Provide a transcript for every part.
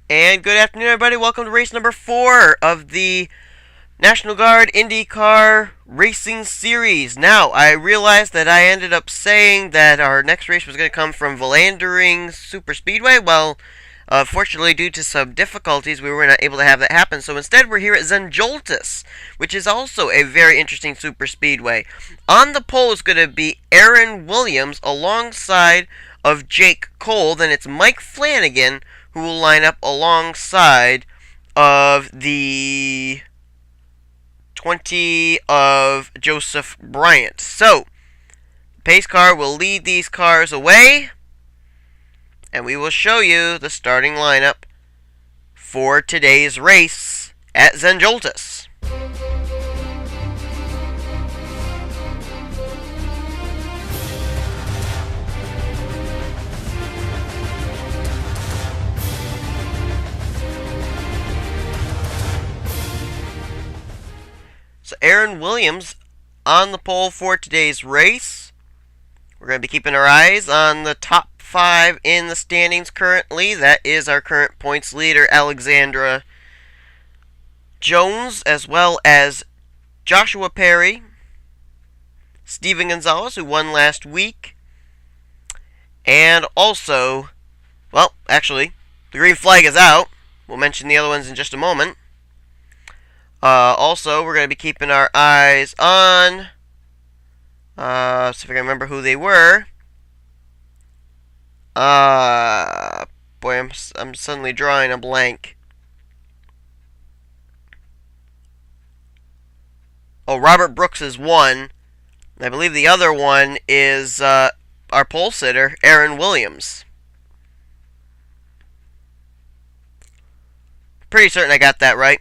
And good afternoon, everybody. Welcome to race number 4 of the National Guard IndyCar Racing Series. Now, I realized that I ended up saying that our next race was going to come from Villandering Superspeedway. Well, fortunately, due to some difficulties, we were not able to have that happen. So instead, we're here at Zen Joltis, which is also a very interesting superspeedway. On the pole is going to be Aaron Williams alongside of Jake Cole. Then it's Mike Flanagan who will line up alongside of the 20 of Joseph Bryant. So, the pace car will lead these cars away, and we will show you the starting lineup for today's race at Zen Joltis. So Aaron Williams on the pole for today's race. We're going to be keeping our eyes on the top 5 in the standings currently. That is our current points leader, Alexandra Jones, as well as Joshua Perry, Steven Gonzalez, who won last week, and also, well, actually, the green flag is out. We'll mention the other ones in just a moment. Also, we're going to be keeping our eyes on, see if I can remember who they were. Boy, I'm suddenly drawing a blank. Oh, Robert Brooks is one. I believe the other one is our pole sitter, Aaron Williams. Pretty certain I got that right.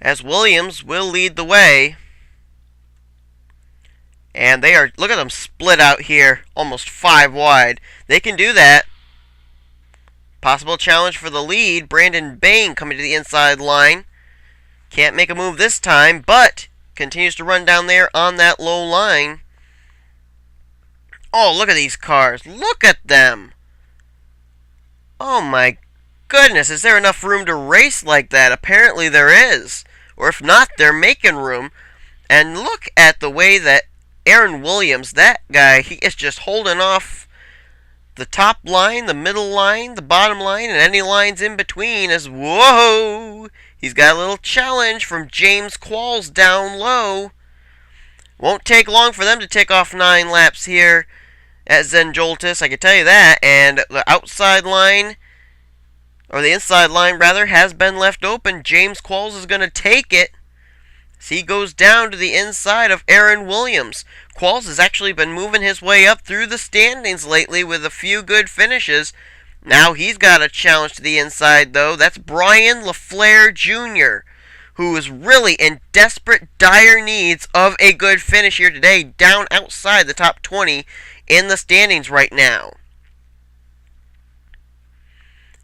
As Williams will lead the way. And they are, look at them split out here, almost 5 wide. They can do that. Possible challenge for the lead. Brandon Bayne coming to the inside line. Can't make a move this time, but continues to run down there on that low line. Oh, look at these cars. Look at them. Oh my goodness, is there enough room to race like that? Apparently there is. Or if not, they're making room. And look at the way that Aaron Williams, that guy, he is just holding off the top line, the middle line, the bottom line, and any lines in between as, whoa, he's got a little challenge from James Qualls down low. Won't take long for them to take off 9 laps here at Zen Joltis, I can tell you that. And the outside line, or the inside line rather, has been left open. James Qualls is going to take it. So he goes down to the inside of Aaron Williams. Qualls has actually been moving his way up through the standings lately with a few good finishes. Now he's got a challenge to the inside, though. That's Brian LaFleur Jr., who is really in desperate, dire needs of a good finish here today, down outside the top 20 in the standings right now.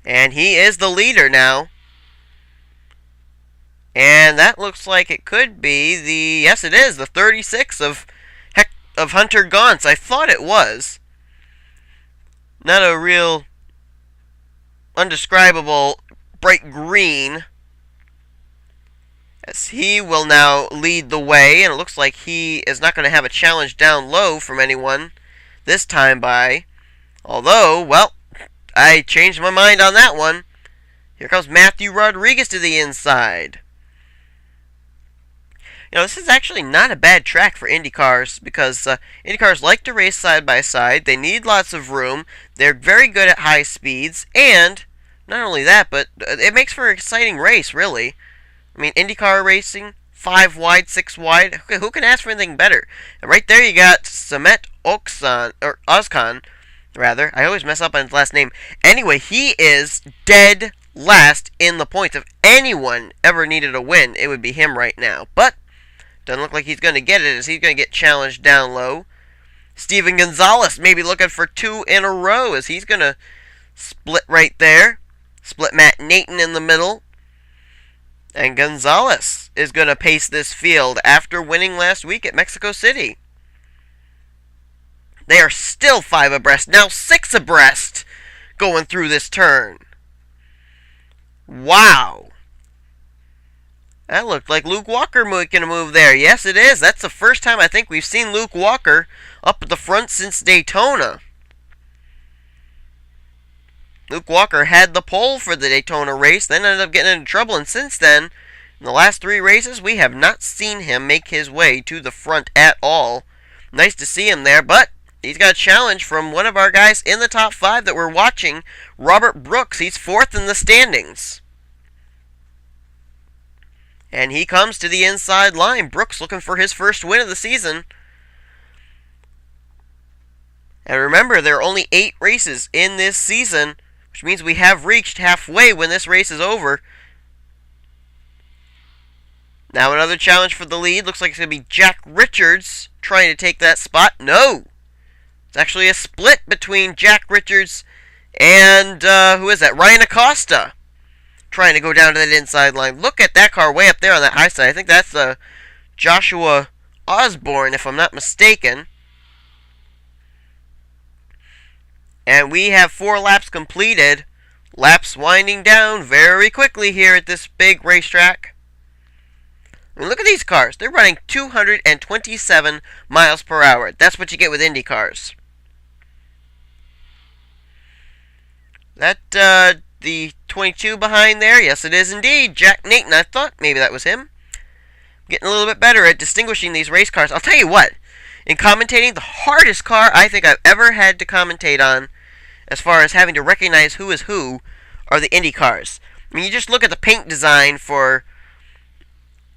And he is the leader now. And that looks like it could be the, yes it is, the 36 of Hunter Gauntz. I thought it was. Not a real undescribable bright green. As he will now lead the way, and it looks like he is not going to have a challenge down low from anyone this time by. Although, well, I changed my mind on that one. Here comes Matthew Rodriguez to the inside. You know, this is actually not a bad track for Indy cars because Indy cars like to race side by side. They need lots of room. They're very good at high speeds. And not only that, but it makes for an exciting race, really. I mean, IndyCar racing, 5 wide, 6 wide. Who can ask for anything better? And right there you got Samet Ozkan, rather. I always mess up on his last name. Anyway, he is dead last in the points. If anyone ever needed a win, it would be him right now. But doesn't look like he's going to get it, as he's going to get challenged down low. Steven Gonzalez maybe looking for 2 in a row, as he's going to split right there. Split Matt Nayten in the middle. And Gonzalez is going to pace this field after winning last week at Mexico City. They are still 5 abreast, now 6 abreast going through this turn. Wow. That looked like Luke Walker making a move there. Yes, it is. That's the first time I think we've seen Luke Walker up at the front since Daytona. Luke Walker had the pole for the Daytona race, then ended up getting into trouble, and since then, in the last 3 races, we have not seen him make his way to the front at all. Nice to see him there, but he's got a challenge from one of our guys in the top 5 that we're watching, Robert Brooks. He's 4th in the standings. And he comes to the inside line. Brooks looking for his first win of the season. And remember, there are only 8 races in this season, which means we have reached halfway when this race is over. Now another challenge for the lead. Looks like it's going to be Jack Richards trying to take that spot. No! It's actually a split between Jack Richards and, who is that? Ryan Acosta. Trying to go down to that inside line. Look at that car way up there on that high side. I think that's Joshua Osborne, if I'm not mistaken. And we have 4 laps completed. Laps winding down very quickly here at this big racetrack. I mean, look at these cars. They're running 227 miles per hour. That's what you get with Indy cars. That, the 22 behind there, yes it is indeed, Jack Nayten. I thought maybe that was him. Getting a little bit better at distinguishing these race cars. I'll tell you what, in commentating, the hardest car I think I've ever had to commentate on, as far as having to recognize who is who, are the Indy cars. I mean, you just look at the paint design for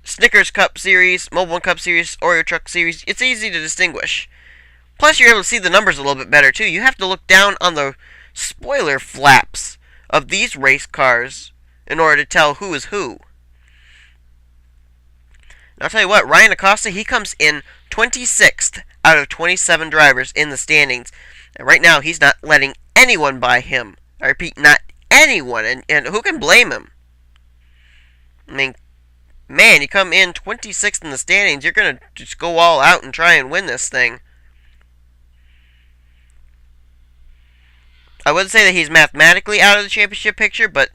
Snickers Cup Series, Mobile One Cup Series, Oreo Truck Series. It's easy to distinguish. Plus, you're able to see the numbers a little bit better, too. You have to look down on the spoiler flaps of these race cars in order to tell who is who. And I'll tell you what, Ryan Acosta, he comes in 26th out of 27 drivers in the standings. And right now, he's not letting anyone by him. I repeat, not anyone. And who can blame him? I mean, man, you come in 26th in the standings, you're going to just go all out and try and win this thing. I wouldn't say that he's mathematically out of the championship picture, but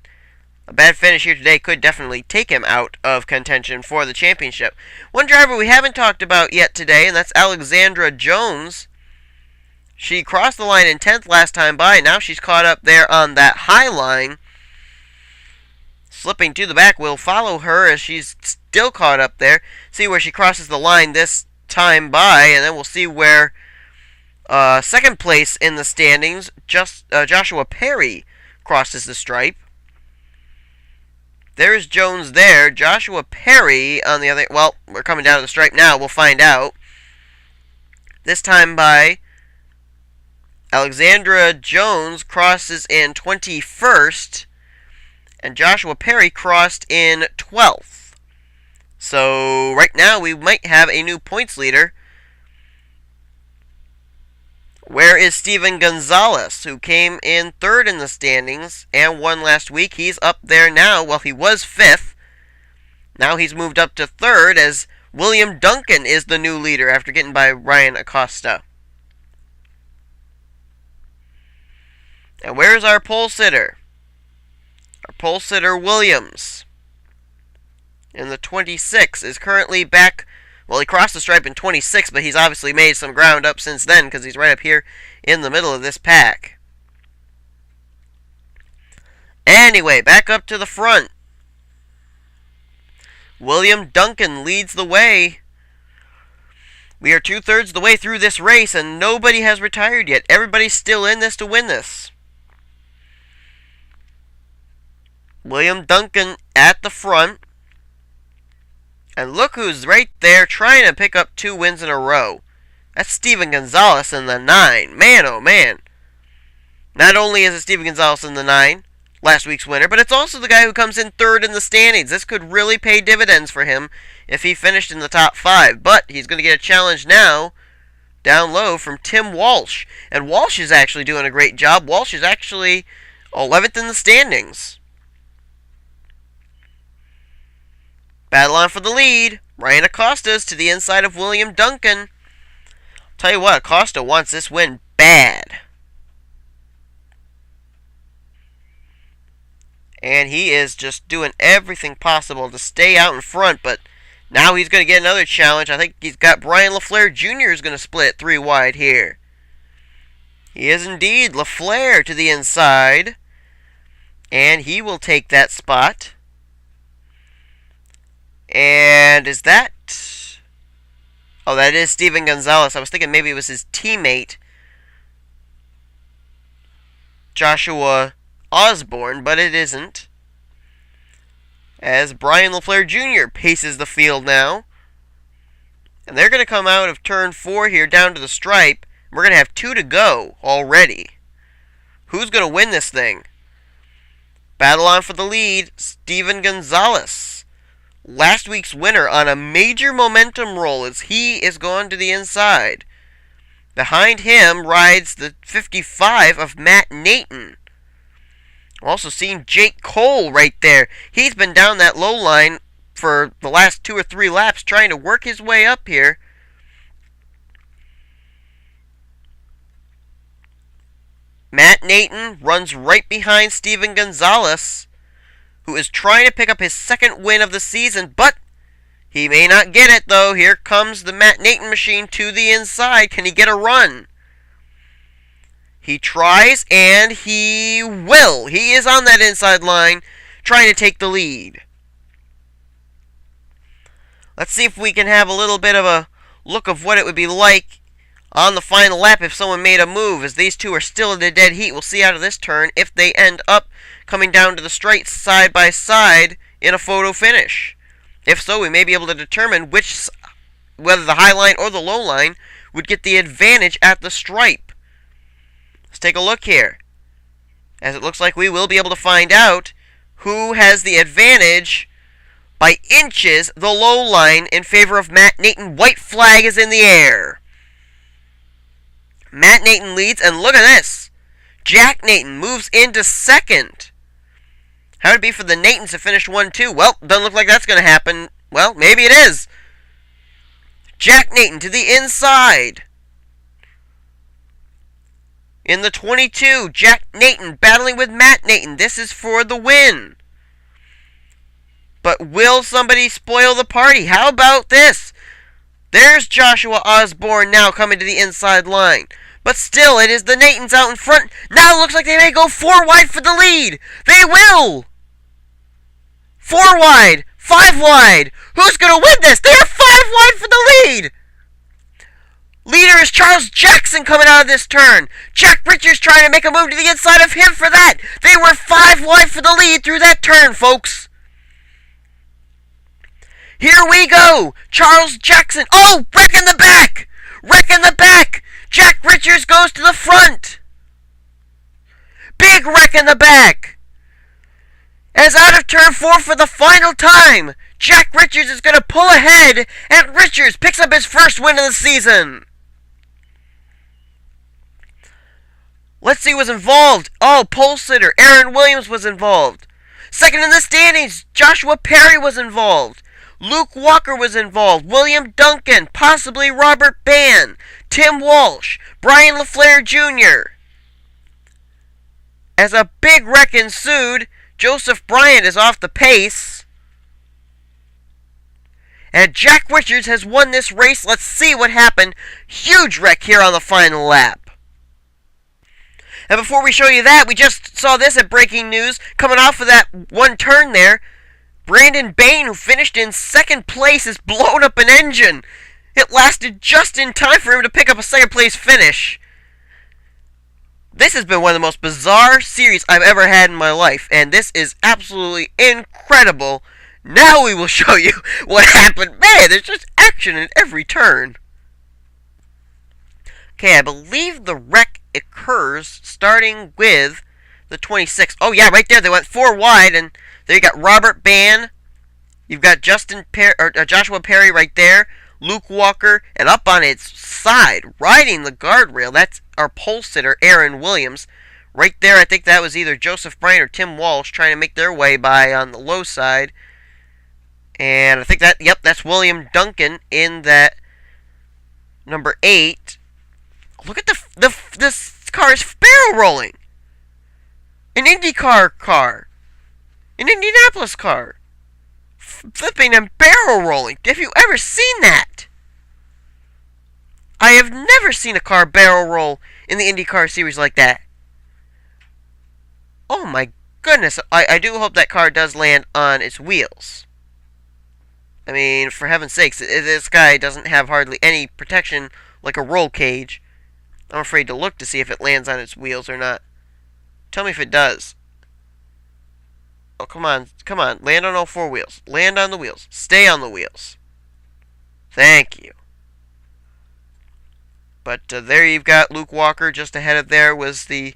a bad finish here today could definitely take him out of contention for the championship. One driver we haven't talked about yet today, and that's Alexandra Jones. She crossed the line in 10th last time by, and now she's caught up there on that high line. Slipping to the back, we'll follow her as she's still caught up there. See where she crosses the line this time by, and then we'll see where second place in the standings, Joshua Perry crosses the stripe. There's Jones there. Joshua Perry on the other... Well, we're coming down to the stripe now. We'll find out. This time by Alexandra Jones crosses in 21st. And Joshua Perry crossed in 12th. So, right now, we might have a new points leader. Where is Steven Gonzalez, who came in 3rd in the standings and won last week? He's up there now. Well, he was 5th. Now he's moved up to 3rd as William Duncan is the new leader after getting by Ryan Acosta. And where's our pole sitter? Our pole sitter, Williams, in the 26 is currently back. Well, he crossed the stripe in 26, but he's obviously made some ground up since then because he's right up here in the middle of this pack. Anyway, back up to the front. William Duncan leads the way. We are 2/3 of the way through this race, and nobody has retired yet. Everybody's still in this to win this. William Duncan at the front. And look who's right there trying to pick up 2 wins in a row. That's Steven Gonzalez in the 9. Man, oh man. Not only is it Steven Gonzalez in the 9, last week's winner, but it's also the guy who comes in 3rd in the standings. This could really pay dividends for him if he finished in the top 5. But he's going to get a challenge now, down low, from Tim Walsh. And Walsh is actually doing a great job. Walsh is actually 11th in the standings. Battle on for the lead. Ryan Acosta's to the inside of William Duncan. Tell you what, Acosta wants this win bad. And he is just doing everything possible to stay out in front, but now he's going to get another challenge. I think he's got Brian LaFleur Jr. is going to split 3 wide here. He is indeed. LaFleur to the inside. And he will take that spot. And is that... Oh, that is Steven Gonzalez. I was thinking maybe it was his teammate, Joshua Osborne, but it isn't. As Brian LaFleur Jr. paces the field now. And they're going to come out of turn 4 here down to the stripe. We're going to have 2 to go already. Who's going to win this thing? Battle on for the lead, Steven Gonzalez. Last week's winner on a major momentum roll as he is gone to the inside. Behind him rides the 55 of Matt Nayten. Also seeing Jake Cole right there. He's been down that low line for the last 2 or 3 laps trying to work his way up here. Matt Nayten runs right behind Steven Gonzalez, who is trying to pick up his 2nd win of the season, but he may not get it, though. Here comes the Matt Nayten machine to the inside. Can he get a run? He tries, and he will. He is on that inside line, trying to take the lead. Let's see if we can have a little bit of a look of what it would be like on the final lap if someone made a move, as these two are still in the dead heat. We'll see out of this turn if they end up coming down to the straight side by side in a photo finish. If so, we may be able to determine whether the high line or the low line would get the advantage at the stripe. Let's take a look here, as it looks like we will be able to find out who has the advantage by inches, the low line, in favor of Matt Nayten. White flag is in the air. Matt Nayten leads, and look at this. Jack Nayten moves into 2nd. How would it be for the Naytens to finish 1-2? Well, doesn't look like that's going to happen. Well, maybe it is. Jack Nayten to the inside. In the 22, Jack Nayten battling with Matt Nayten. This is for the win. But will somebody spoil the party? How about this? There's Joshua Osborne now coming to the inside line. But still, it is the Naytens out in front. Now it looks like they may go 4 wide for the lead. They will! 4 wide, 5 wide. Who's going to win this? They are 5 wide for the lead. Leader is Charles Jackson coming out of this turn. Jack Richards trying to make a move to the inside of him for that. They were 5 wide for the lead through that turn, folks. Here we go. Charles Jackson. Oh, wreck in the back. Wreck in the back. Jack Richards goes to the front. Big wreck in the back. As out of turn 4 for the final time, Jack Richards is going to pull ahead, and Richards picks up his first win of the season. Let's see who was involved. Oh, pole sitter Aaron Williams was involved. Second in the standings, Joshua Perry was involved. Luke Walker was involved. William Duncan, possibly Robert Bayne, Tim Walsh, Brian LaFleur Jr. As a big wreck ensued, Joseph Bryant is off the pace. And Jack Richards has won this race. Let's see what happened. Huge wreck here on the final lap. And before we show you that, we just saw this at Breaking News. Coming off of that one turn there, Brandon Bayne, who finished in 2nd place, has blown up an engine. It lasted just in time for him to pick up a 2nd place finish. This has been one of the most bizarre series I've ever had in my life, and this is absolutely incredible. Now we will show you what happened. Man, there's just action in every turn. Okay, I believe the wreck occurs starting with the 26th. Oh yeah, right there, they went 4 wide, and there you got Robert Bayne. You've got Joshua Perry right there. Luke Walker, and up on its side, riding the guardrail, that's our pole sitter, Aaron Williams. Right there, I think that was either Joseph Bryant or Tim Walsh trying to make their way by on the low side. And I think that, yep, that's William Duncan in that number 8. Look at this car is barrel rolling. An IndyCar car. An Indianapolis car. Flipping and barrel rolling. Have you ever seen that? I have never seen a car barrel roll in the IndyCar series like that. Oh my goodness. I do hope that car does land on its wheels. I mean, for heaven's sakes, this guy doesn't have hardly any protection like a roll cage. I'm afraid to look to see if it lands on its wheels or not. Tell me if it does. Oh, come on. Come on. Land on all four wheels. Land on the wheels. Stay on the wheels. Thank you. But there you've got Luke Walker. Just ahead of there was the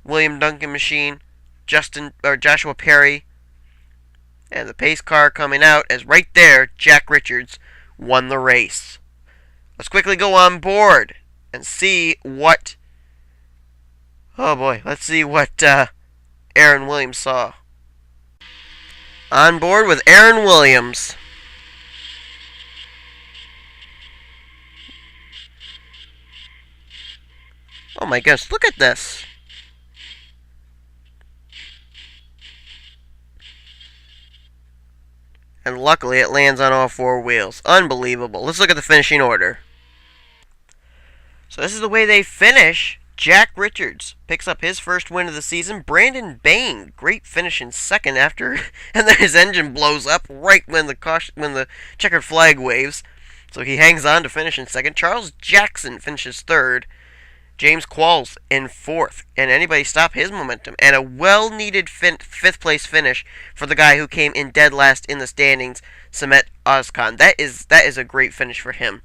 William Duncan machine. Joshua Perry. And the pace car coming out as right there, Jack Richards won the race. Let's quickly go on board and see what... Oh boy, let's see what Aaron Williams saw. On board with Aaron Williams. Oh my goodness, look at this. And luckily it lands on all four wheels. Unbelievable. Let's look at the finishing order. So this is the way they finish. Jack Richards picks up his first win of the season. Brandon Bayne, great finish in second after, and then his engine blows up right when the checkered flag waves. So he hangs on to finish in second. Charles Jackson finishes third. James Qualls in fourth. And anybody stop his momentum? And a well-needed fifth place finish for the guy who came in dead last in the standings, Samet Ozkan. That is a great finish for him.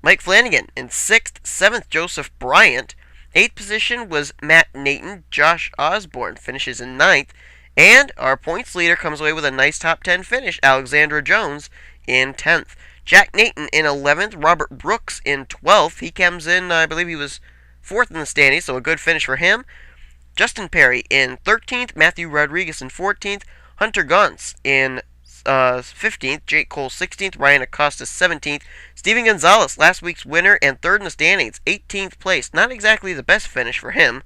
Mike Flanagan in sixth. Seventh, Joseph Bryant. Eighth position was Matt Nayten. Josh Osborne finishes in ninth. And our points leader comes away with a nice top 10 finish, Alexandra Jones in 10th. Jack Nayten in 11th. Robert Brooks in 12th. He comes in, I believe he was fourth in the standings, so a good finish for him. Justin Perry in 13th. Matthew Rodriguez in 14th. Hunter Guntz in 15th. Jake Cole 16th. Ryan Acosta 17th. Steven Gonzalez, last week's winner and third in the standings, 18th place. Not exactly the best finish for him.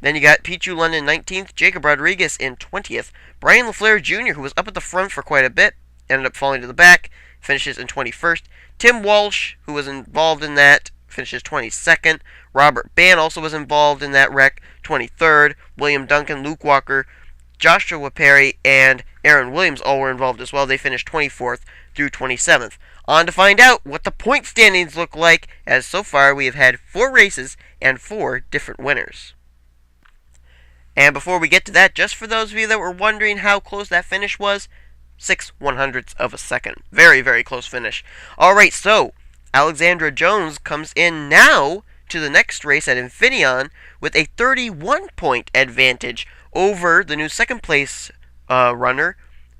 Then you got Pichu London 19th. Jacob Rodriguez in 20th. Brian LaFleur Jr., who was up at the front for quite a bit, ended up falling to the back, finishes in 21st. Tim Walsh, who was involved in that, finishes 22nd. Robert Bayne also was involved in that wreck, 23rd. William Duncan, Luke Walker, Joshua Perry, and Aaron Williams all were involved as well. They finished 24th through 27th. On to find out what the point standings look like, as so far we have had 4 races and 4 different winners. And before we get to that, just for those of you that were wondering how close that finish was, 6/100ths of a second. Very, very close finish. Alright, so Alexandra Jones comes in now to the next race at Infineon with a 31-point advantage over the new second place runner,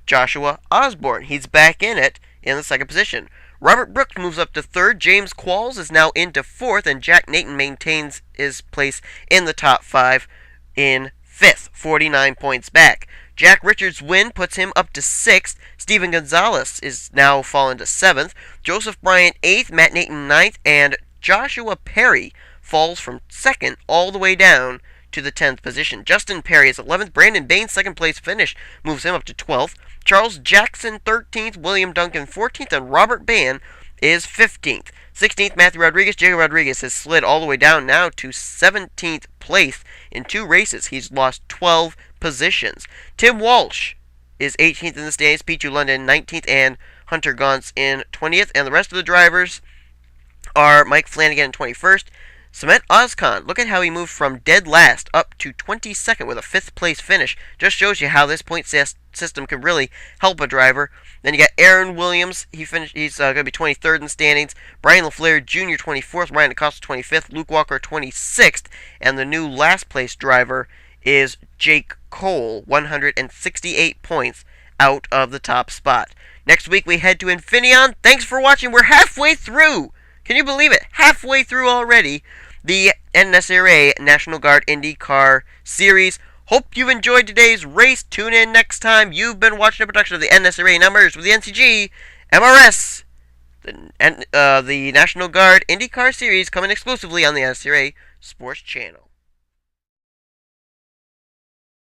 Joshua Osborne. He's back in it in the second position. Robert Brooks moves up to third. James Qualls is now into fourth, and Jack Nayten maintains his place in the top 5 in fifth, 49 points back. Jack Richards' win puts him up to 6th. Steven Gonzalez is now fallen to 7th. Joseph Bryant 8th, Matt Nayten 9th, and Joshua Perry falls from 2nd all the way down to the 10th position. Justin Perry is 11th. Brandon Bayne's second place finish moves him up to 12th. Charles Jackson 13th. William Duncan 14th. And Robert Bayne is 15th. 16th, Matthew Rodriguez. Jacob Rodriguez has slid all the way down now to 17th place in 2 races. He's lost 12 positions. Tim Walsh is 18th in the standings. Pichu London 19th. And Hunter Guntz in 20th. And the rest of the drivers are Mike Flanagan in 21st. Samet Ozkan, look at how he moved from dead last up to 22nd with a 5th place finish. Just shows you how this point system can really help a driver. Then you got Aaron Williams. He's going to be 23rd in the standings. Brian LaFleur Jr. 24th. Ryan Acosta 25th. Luke Walker 26th. And the new last place driver is Jake Cole, 168 points out of the top spot. Next week we head to Infineon. Thanks for watching. We're halfway through. Can you believe it? Halfway through already. The NNSCRA National Guard IndyCar Series. Hope you've enjoyed today's race. Tune in next time. You've been watching a production of the NNSCRA Numbers with the NCG, MRS, the National Guard IndyCar Series coming exclusively on the NNSCRA Sports Channel.